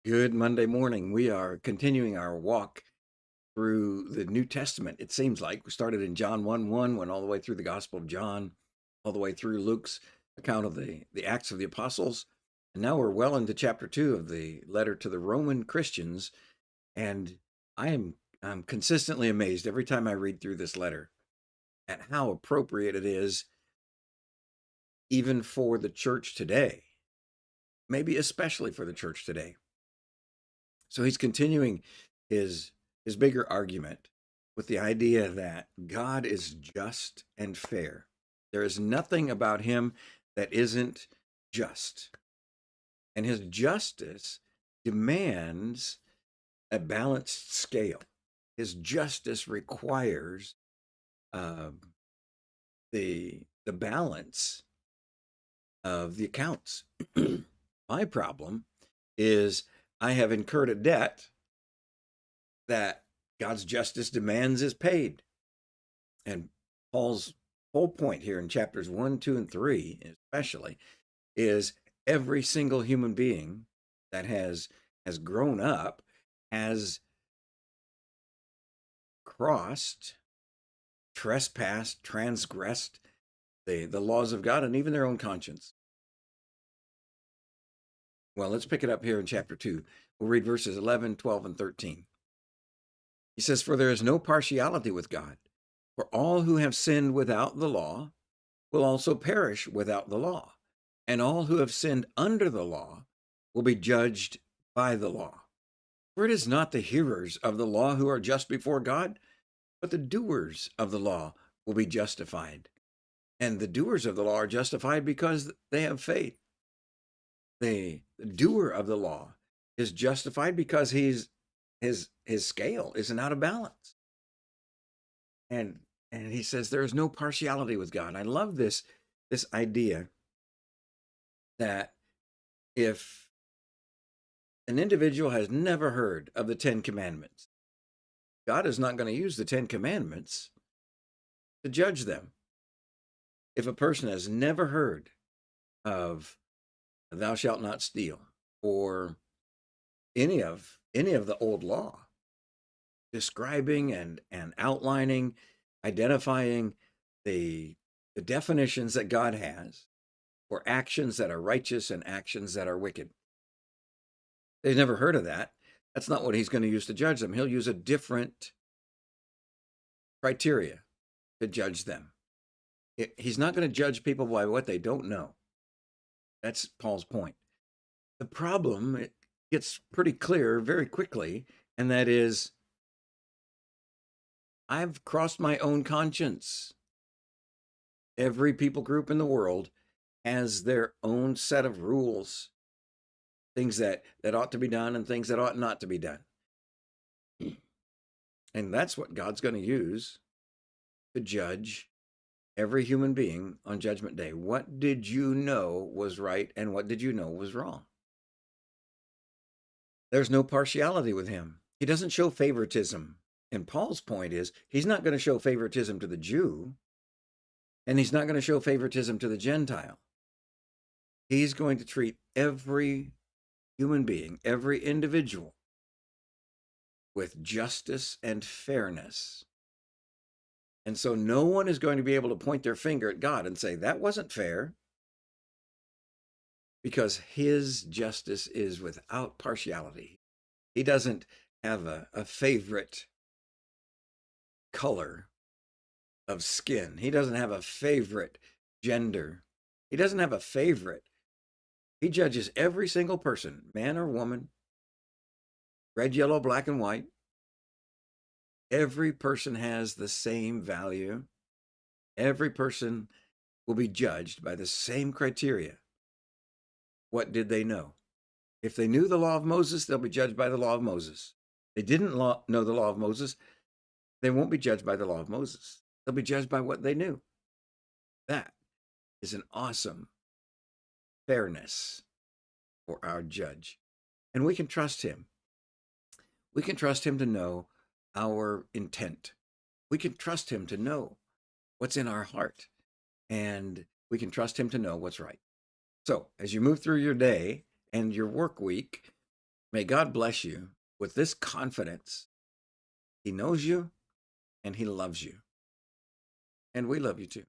Good Monday morning. We are continuing our walk through the New Testament. It seems like we started in John 1:1, went all the way through the Gospel of John, all the way through Luke's account of the Acts of the Apostles. And now we're well into chapter 2 of the letter to the Roman Christians. And I'm consistently amazed every time I read through this letter at how appropriate it is, even for the church today, maybe especially for the church today. So he's continuing his bigger argument with the idea that God is just and fair. There is nothing about him that isn't just. And his justice demands a balanced scale. His justice requires uh, the balance of the accounts. My problem is I have incurred a debt that God's justice demands is paid. And Paul's whole point here in chapters 1, 2, and 3, especially, is every single human being that has grown up has crossed, trespassed, transgressed the laws of God and even their own conscience. Well, let's pick it up here in chapter 2. We'll read verses 11, 12, and 13. He says, "For there is no partiality with God, for all who have sinned without the law will also perish without the law, and all who have sinned under the law will be judged by the law. For it is not the hearers of the law who are just before God, but the doers of the law will be justified. And the doers of the law are justified because they have faith. The doer of the law is justified because his scale isn't out of balance." And he says there is no partiality with God. I love this idea that if an individual has never heard of the 10 Commandments, God is not going to use the 10 Commandments to judge them. If a person has never heard of "thou shalt not steal" or any of the old law, describing and outlining, identifying the definitions that God has for actions that are righteous and actions that are wicked. They've never heard of that. That's not what he's going to use to judge them. He'll use a different criteria to judge them. He's not going to judge people by what they don't know. That's Paul's point. The problem, it gets pretty clear very quickly, and that is, I've crossed my own conscience. Every people group in the world has their own set of rules, things that ought to be done and things that ought not to be done. And that's what God's going to use to judge every human being on Judgment Day. What did you know was right and what did you know was wrong? There's no partiality with him. He doesn't show favoritism. And Paul's point is, he's not going to show favoritism to the Jew, and he's not going to show favoritism to the Gentile. He's going to treat every human being, every individual, with justice and fairness. And so no one is going to be able to point their finger at God and say, that wasn't fair, because his justice is without partiality. He doesn't have a favorite color of skin. He doesn't have a favorite gender. He doesn't have a favorite. He judges every single person, man or woman, red, yellow, black, and white. Every person has the same value. Every person will be judged by the same criteria. What did they know? If they knew the law of Moses, they'll be judged by the law of Moses. They didn't know the law of Moses, they won't be judged by the law of Moses. They'll be judged by what they knew. That is an awesome fairness for our judge. And we can trust him. We can trust him to know our intent. We can trust him to know what's in our heart. And we can trust him to know what's right. So as you move through your day and your work week, May God bless you with this confidence. He knows you and he loves you. And we love you too.